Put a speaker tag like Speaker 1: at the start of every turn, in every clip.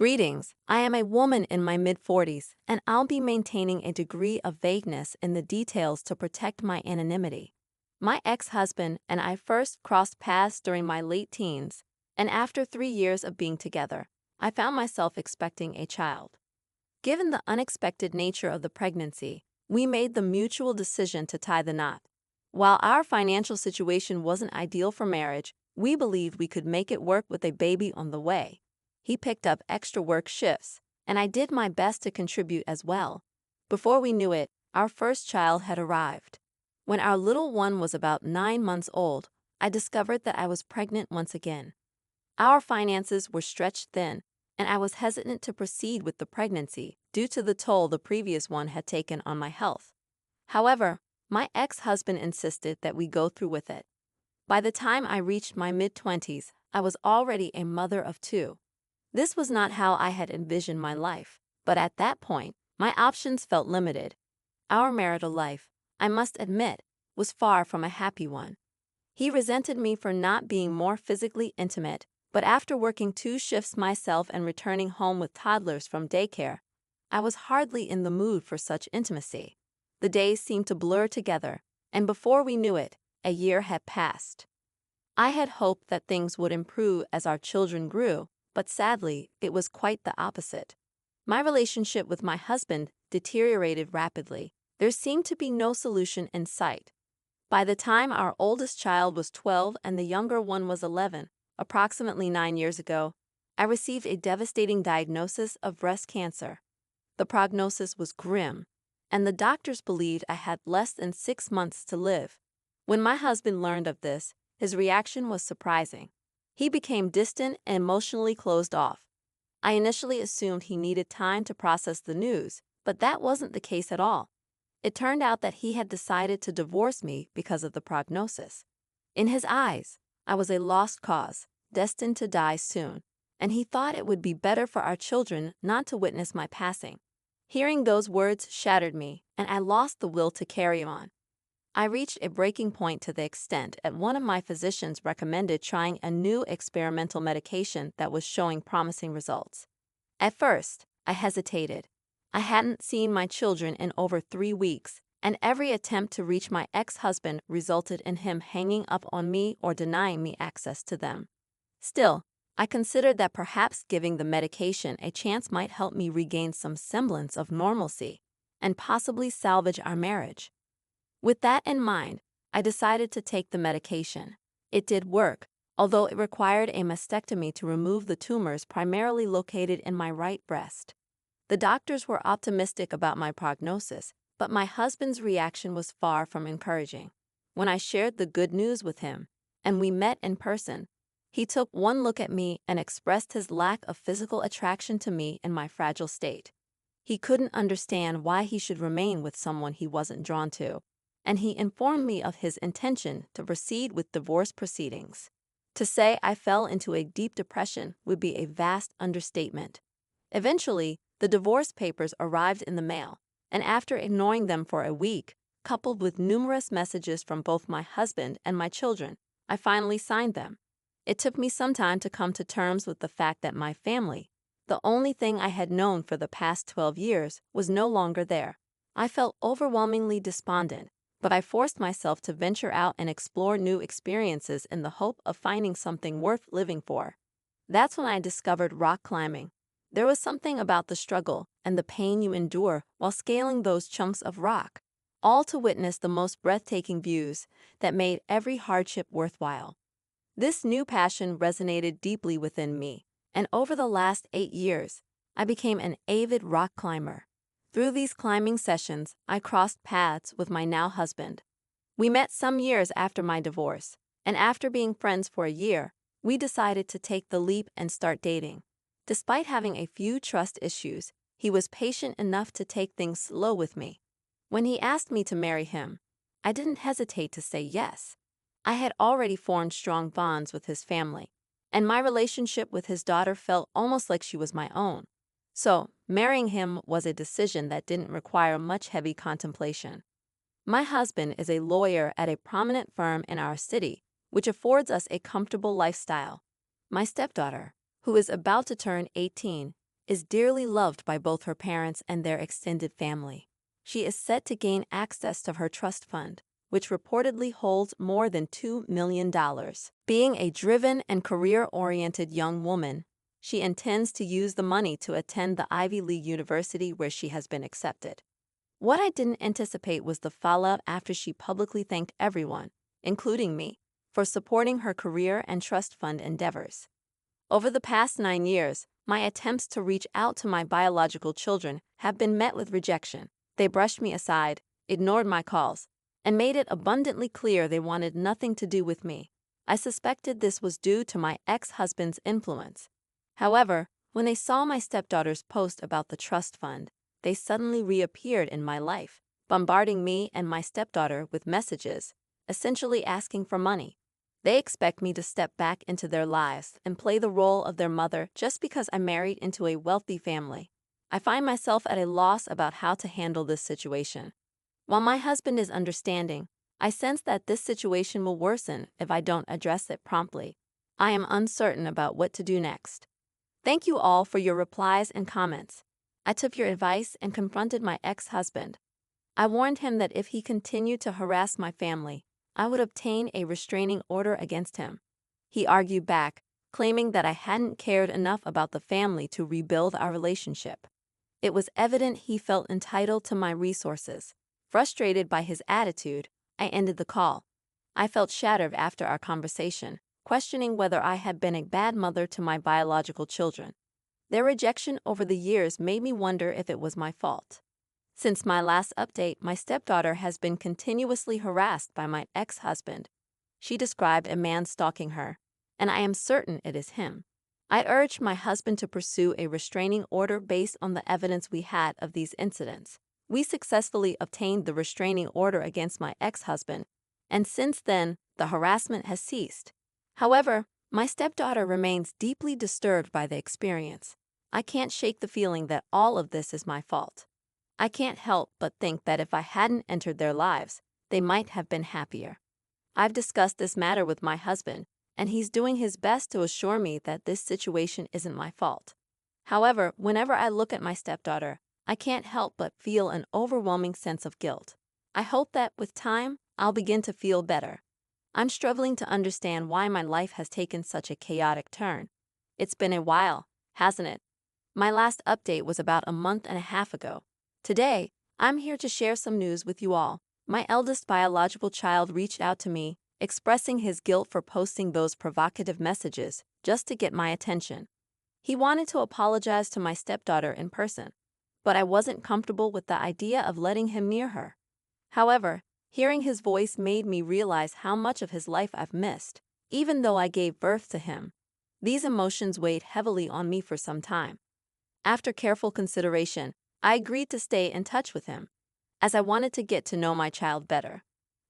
Speaker 1: Greetings, I am a woman in my mid-40s, and I'll be maintaining a degree of vagueness in the details to protect my anonymity. My ex-husband and I first crossed paths during my late teens, and after 3 years of being together, I found myself expecting a child. Given the unexpected nature of the pregnancy, we made the mutual decision to tie the knot. While our financial situation wasn't ideal for marriage, we believed we could make it work with a baby on the way. He picked up extra work shifts, and I did my best to contribute as well. Before we knew it, our first child had arrived. When our little one was about 9 months old, I discovered that I was pregnant once again. Our finances were stretched thin, and I was hesitant to proceed with the pregnancy due to the toll the previous one had taken on my health. However, my ex-husband insisted that we go through with it. By the time I reached my mid-20s, I was already a mother of two. This was not how I had envisioned my life, but at that point, my options felt limited. Our marital life, I must admit, was far from a happy one. He resented me for not being more physically intimate, but after working 2 shifts myself and returning home with toddlers from daycare, I was hardly in the mood for such intimacy. The days seemed to blur together, and before we knew it, a year had passed. I had hoped that things would improve as our children grew, but sadly, it was quite the opposite. My relationship with my husband deteriorated rapidly. There seemed to be no solution in sight. By the time our oldest child was 12 and the younger one was 11, approximately 9 years ago, I received a devastating diagnosis of breast cancer. The prognosis was grim, and the doctors believed I had less than 6 months to live. When my husband learned of this, his reaction was surprising. He became distant and emotionally closed off. I initially assumed he needed time to process the news, but that wasn't the case at all. It turned out that he had decided to divorce me because of the prognosis. In his eyes, I was a lost cause, destined to die soon, and he thought it would be better for our children not to witness my passing. Hearing those words shattered me, and I lost the will to carry on. I reached a breaking point to the extent that one of my physicians recommended trying a new experimental medication that was showing promising results. At first, I hesitated. I hadn't seen my children in over 3 weeks, and every attempt to reach my ex-husband resulted in him hanging up on me or denying me access to them. Still, I considered that perhaps giving the medication a chance might help me regain some semblance of normalcy and possibly salvage our marriage. With that in mind, I decided to take the medication. It did work, although it required a mastectomy to remove the tumors primarily located in my right breast. The doctors were optimistic about my prognosis, but my husband's reaction was far from encouraging. When I shared the good news with him, and we met in person, he took one look at me and expressed his lack of physical attraction to me in my fragile state. He couldn't understand why he should remain with someone he wasn't drawn to, and he informed me of his intention to proceed with divorce proceedings. To say I fell into a deep depression would be a vast understatement. Eventually, the divorce papers arrived in the mail, and after ignoring them for a week, coupled with numerous messages from both my husband and my children, I finally signed them. It took me some time to come to terms with the fact that my family, the only thing I had known for the past 12 years, was no longer there. I felt overwhelmingly despondent, but I forced myself to venture out and explore new experiences in the hope of finding something worth living for. That's when I discovered rock climbing. There was something about the struggle and the pain you endure while scaling those chunks of rock, all to witness the most breathtaking views that made every hardship worthwhile. This new passion resonated deeply within me, and over the last 8 years, I became an avid rock climber. Through these climbing sessions, I crossed paths with my now husband. We met some years after my divorce, and after being friends for a year, we decided to take the leap and start dating. Despite having a few trust issues, he was patient enough to take things slow with me. When he asked me to marry him, I didn't hesitate to say yes. I had already formed strong bonds with his family, and my relationship with his daughter felt almost like she was my own. So, marrying him was a decision that didn't require much heavy contemplation. My husband is a lawyer at a prominent firm in our city, which affords us a comfortable lifestyle. My stepdaughter, who is about to turn 18, is dearly loved by both her parents and their extended family. She is set to gain access to her trust fund, which reportedly holds more than $2 million. Being a driven and career-oriented young woman, she intends to use the money to attend the Ivy League university where she has been accepted. What I didn't anticipate was the fallout after she publicly thanked everyone, including me, for supporting her career and trust fund endeavors. Over the past 9 years, my attempts to reach out to my biological children have been met with rejection. They brushed me aside, ignored my calls, and made it abundantly clear they wanted nothing to do with me. I suspected this was due to my ex-husband's influence. However, when they saw my stepdaughter's post about the trust fund, they suddenly reappeared in my life, bombarding me and my stepdaughter with messages, essentially asking for money. They expect me to step back into their lives and play the role of their mother just because I married into a wealthy family. I find myself at a loss about how to handle this situation. While my husband is understanding, I sense that this situation will worsen if I don't address it promptly. I am uncertain about what to do next. Thank you all for your replies and comments. I took your advice and confronted my ex-husband. I warned him that if he continued to harass my family, I would obtain a restraining order against him. He argued back, claiming that I hadn't cared enough about the family to rebuild our relationship. It was evident he felt entitled to my resources. Frustrated by his attitude, I ended the call. I felt shattered after our conversation, questioning whether I had been a bad mother to my biological children. Their rejection over the years made me wonder if it was my fault. Since my last update, my stepdaughter has been continuously harassed by my ex-husband. She described a man stalking her, and I am certain it is him. I urged my husband to pursue a restraining order based on the evidence we had of these incidents. We successfully obtained the restraining order against my ex-husband, and since then, the harassment has ceased. However, my stepdaughter remains deeply disturbed by the experience. I can't shake the feeling that all of this is my fault. I can't help but think that if I hadn't entered their lives, they might have been happier. I've discussed this matter with my husband, and he's doing his best to assure me that this situation isn't my fault. However, whenever I look at my stepdaughter, I can't help but feel an overwhelming sense of guilt. I hope that, with time, I'll begin to feel better. I'm struggling to understand why my life has taken such a chaotic turn. It's been a while, hasn't it? My last update was about a month and a half ago. Today, I'm here to share some news with you all. My eldest biological child reached out to me, expressing his guilt for posting those provocative messages just to get my attention. He wanted to apologize to my stepdaughter in person, but I wasn't comfortable with the idea of letting him near her. However, hearing his voice made me realize how much of his life I've missed, even though I gave birth to him. These emotions weighed heavily on me for some time. After careful consideration, I agreed to stay in touch with him, as I wanted to get to know my child better.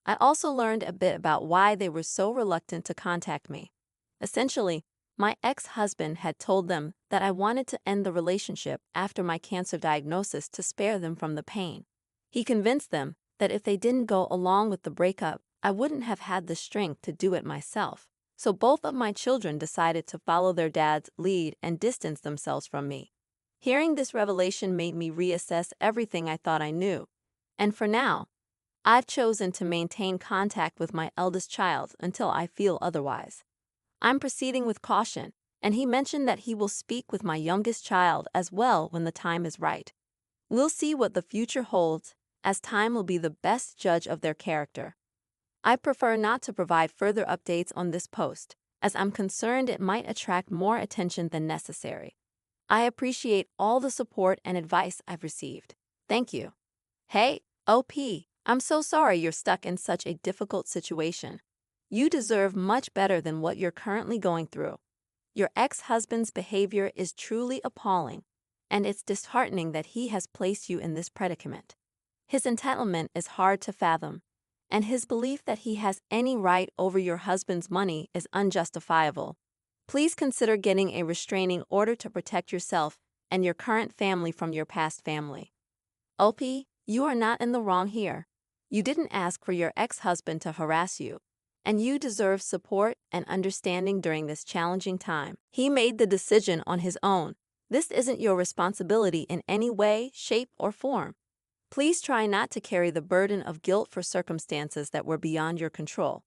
Speaker 1: I also learned a bit about why they were so reluctant to contact me. Essentially, my ex-husband had told them that I wanted to end the relationship after my cancer diagnosis to spare them from the pain. He convinced them that if they didn't go along with the breakup, I wouldn't have had the strength to do it myself. So both of my children decided to follow their dad's lead and distance themselves from me. Hearing this revelation made me reassess everything I thought I knew. And for now, I've chosen to maintain contact with my eldest child until I feel otherwise. I'm proceeding with caution, and he mentioned that he will speak with my youngest child as well when the time is right. We'll see what the future holds, as time will be the best judge of their character. I prefer not to provide further updates on this post, as I'm concerned it might attract more attention than necessary. I appreciate all the support and advice I've received. Thank you. Hey, OP, I'm so sorry you're stuck in such a difficult situation. You deserve much better than what you're currently going through. Your ex-husband's behavior is truly appalling, and it's disheartening that he has placed you in this predicament. His entitlement is hard to fathom, and his belief that he has any right over your husband's money is unjustifiable. Please consider getting a restraining order to protect yourself and your current family from your past family. OP, you are not in the wrong here. You didn't ask for your ex-husband to harass you, and you deserve support and understanding during this challenging time. He made the decision on his own. This isn't your responsibility in any way, shape, or form. Please try not to carry the burden of guilt for circumstances that were beyond your control.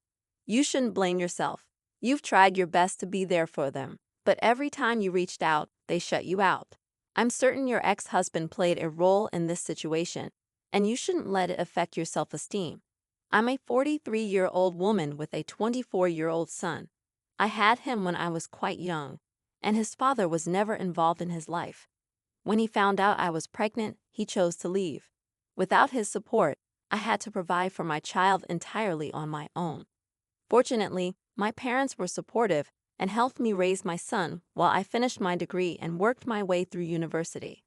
Speaker 1: You shouldn't blame yourself. You've tried your best to be there for them, but every time you reached out, they shut you out. I'm certain your ex-husband played a role in this situation, and you shouldn't let it affect your self-esteem. I'm a 43-year-old woman with a 24-year-old son. I had him when I was quite young, and his father was never involved in his life. When he found out I was pregnant, he chose to leave. Without his support, I had to provide for my child entirely on my own. Fortunately, my parents were supportive and helped me raise my son while I finished my degree and worked my way through university.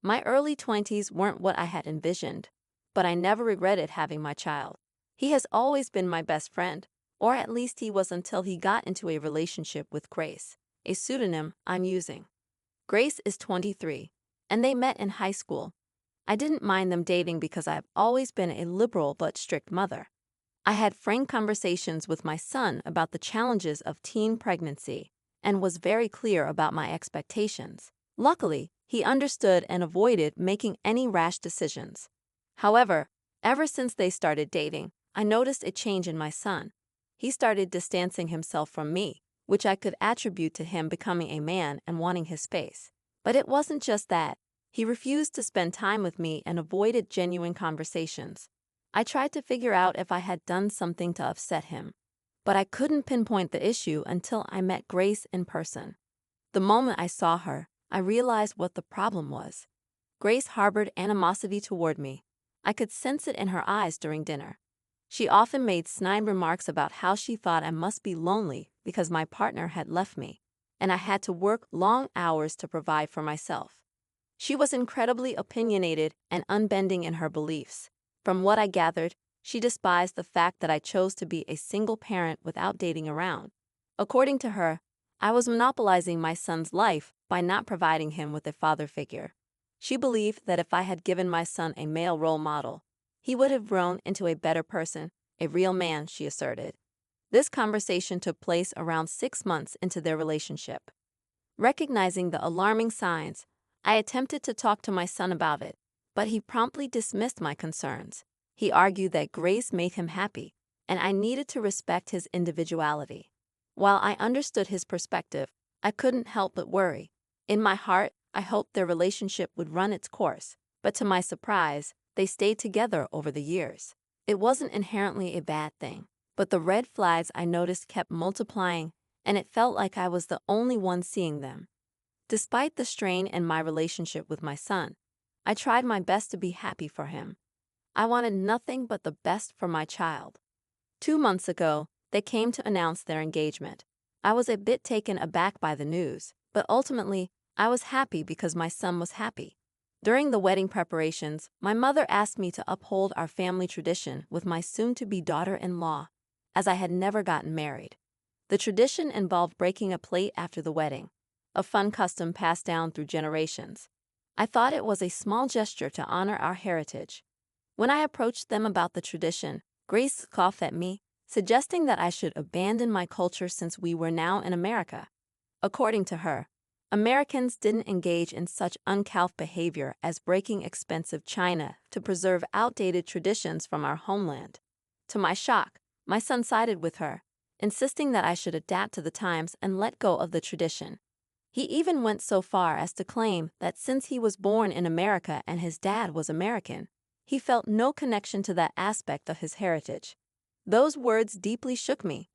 Speaker 1: My early 20s weren't what I had envisioned, but I never regretted having my child. He has always been my best friend, or at least he was until he got into a relationship with Grace, a pseudonym I'm using. Grace is 23, and they met in high school. I didn't mind them dating because I've always been a liberal but strict mother. I had frank conversations with my son about the challenges of teen pregnancy and was very clear about my expectations. Luckily, he understood and avoided making any rash decisions. However, ever since they started dating, I noticed a change in my son. He started distancing himself from me, which I could attribute to him becoming a man and wanting his space. But it wasn't just that. He refused to spend time with me and avoided genuine conversations. I tried to figure out if I had done something to upset him, but I couldn't pinpoint the issue until I met Grace in person. The moment I saw her, I realized what the problem was. Grace harbored animosity toward me. I could sense it in her eyes during dinner. She often made snide remarks about how she thought I must be lonely because my partner had left me, and I had to work long hours to provide for myself. She was incredibly opinionated and unbending in her beliefs. From what I gathered, she despised the fact that I chose to be a single parent without dating around. According to her, I was monopolizing my son's life by not providing him with a father figure. She believed that if I had given my son a male role model, he would have grown into a better person, a real man, she asserted. This conversation took place around 6 months into their relationship. Recognizing the alarming signs, I attempted to talk to my son about it, but he promptly dismissed my concerns. He argued that Grace made him happy, and I needed to respect his individuality. While I understood his perspective, I couldn't help but worry. In my heart, I hoped their relationship would run its course, but to my surprise, they stayed together over the years. It wasn't inherently a bad thing, but the red flags I noticed kept multiplying, and it felt like I was the only one seeing them. Despite the strain in my relationship with my son, I tried my best to be happy for him. I wanted nothing but the best for my child. 2 months ago, they came to announce their engagement. I was a bit taken aback by the news, but ultimately, I was happy because my son was happy. During the wedding preparations, my mother asked me to uphold our family tradition with my soon-to-be daughter-in-law, as I had never gotten married. The tradition involved breaking a plate after the wedding, a fun custom passed down through generations. I thought it was a small gesture to honor our heritage. When I approached them about the tradition, Grace scoffed at me, suggesting that I should abandon my culture since we were now in America. According to her, Americans didn't engage in such uncouth behavior as breaking expensive china to preserve outdated traditions from our homeland. To my shock, my son sided with her, insisting that I should adapt to the times and let go of the tradition. He even went so far as to claim that since he was born in America and his dad was American, he felt no connection to that aspect of his heritage. Those words deeply shook me.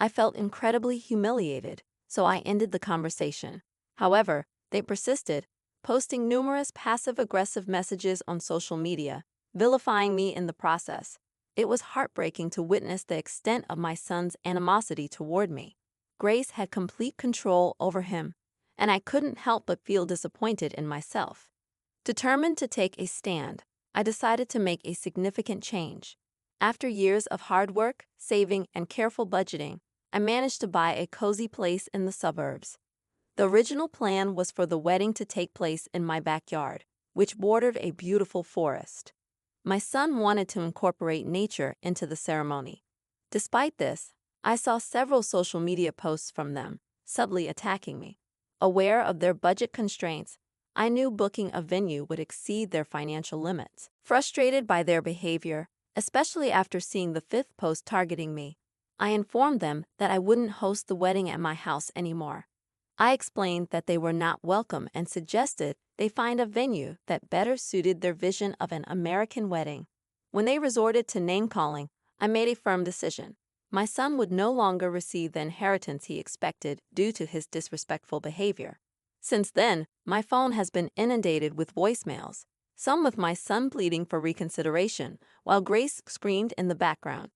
Speaker 1: I felt incredibly humiliated, so I ended the conversation. However, they persisted, posting numerous passive-aggressive messages on social media, vilifying me in the process. It was heartbreaking to witness the extent of my son's animosity toward me. Grace had complete control over him, and I couldn't help but feel disappointed in myself. Determined to take a stand, I decided to make a significant change. After years of hard work, saving, and careful budgeting, I managed to buy a cozy place in the suburbs. The original plan was for the wedding to take place in my backyard, which bordered a beautiful forest. My son wanted to incorporate nature into the ceremony. Despite this, I saw several social media posts from them, subtly attacking me. Aware of their budget constraints, I knew booking a venue would exceed their financial limits. Frustrated by their behavior, especially after seeing the fifth post targeting me, I informed them that I wouldn't host the wedding at my house anymore. I explained that they were not welcome and suggested they find a venue that better suited their vision of an American wedding. When they resorted to name-calling, I made a firm decision. My son would no longer receive the inheritance he expected due to his disrespectful behavior. Since then, my phone has been inundated with voicemails, some with my son pleading for reconsideration, while Grace screamed in the background.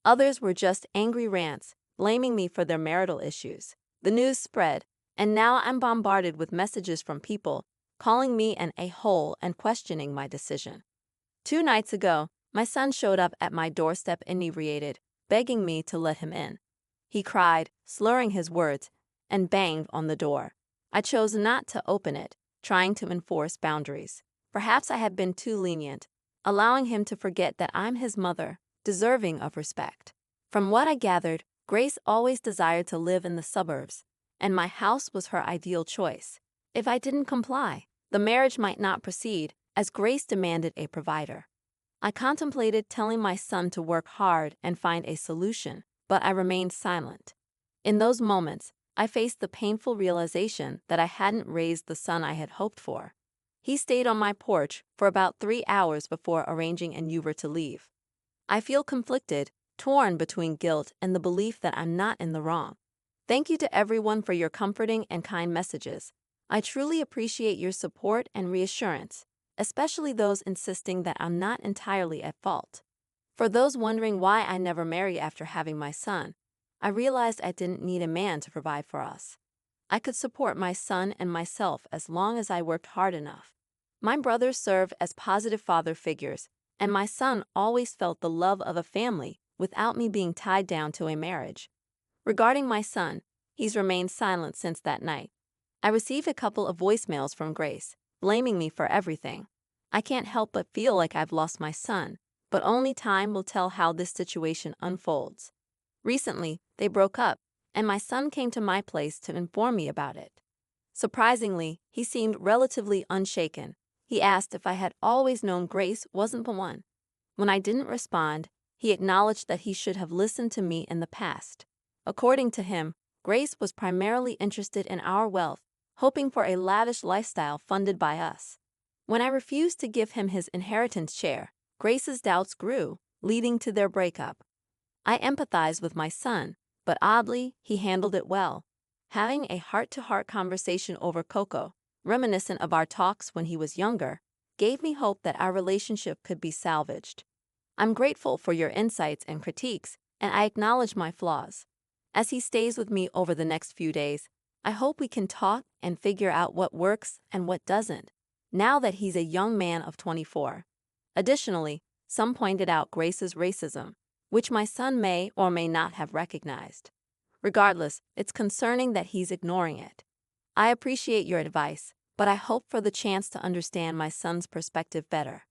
Speaker 1: Others were just angry rants, blaming me for their marital issues. The news spread, and now I'm bombarded with messages from people calling me an a-hole and questioning my decision. 2 nights ago, my son showed up at my doorstep inebriated, begging me to let him in. He cried, slurring his words, and banged on the door. I chose not to open it, trying to enforce boundaries. Perhaps I had been too lenient, allowing him to forget that I'm his mother, deserving of respect. From what I gathered, Grace always desired to live in the suburbs, and my house was her ideal choice. If I didn't comply, the marriage might not proceed, as Grace demanded a provider. I contemplated telling my son to work hard and find a solution, but I remained silent. In those moments, I faced the painful realization that I hadn't raised the son I had hoped for. He stayed on my porch for about 3 hours before arranging an Uber to leave. I feel conflicted, torn between guilt and the belief that I'm not in the wrong. Thank you to everyone for your comforting and kind messages. I truly appreciate your support and reassurance, especially those insisting that I'm not entirely at fault. For those wondering why I never married after having my son, I realized I didn't need a man to provide for us. I could support my son and myself as long as I worked hard enough. My brothers served as positive father figures, and my son always felt the love of a family without me being tied down to a marriage. Regarding my son, he's remained silent since that night. I received a couple of voicemails from Grace, blaming me for everything. I can't help but feel like I've lost my son, but only time will tell how this situation unfolds. Recently, they broke up, and my son came to my place to inform me about it. Surprisingly, he seemed relatively unshaken. He asked if I had always known Grace wasn't the one. When I didn't respond, he acknowledged that he should have listened to me in the past. According to him, Grace was primarily interested in our wealth, hoping for a lavish lifestyle funded by us. When I refused to give him his inheritance share, Grace's doubts grew, leading to their breakup. I empathized with my son, but oddly, he handled it well. Having a heart-to-heart conversation over cocoa, reminiscent of our talks when he was younger, gave me hope that our relationship could be salvaged. I'm grateful for your insights and critiques, and I acknowledge my flaws. As he stays with me over the next few days, I hope we can talk and figure out what works and what doesn't, now that he's a young man of 24. Additionally, some pointed out Grace's racism, which my son may or may not have recognized. Regardless, it's concerning that he's ignoring it. I appreciate your advice, but I hope for the chance to understand my son's perspective better.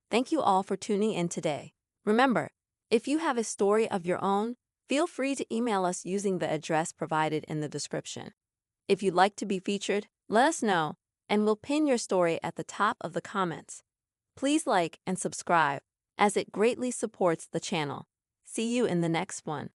Speaker 1: Thank you all for tuning in today. Remember, if you have a story of your own, feel free to email us using the address provided in the description. If you'd like to be featured, let us know, and we'll pin your story at the top of the comments. Please like and subscribe, as it greatly supports the channel. See you in the next one.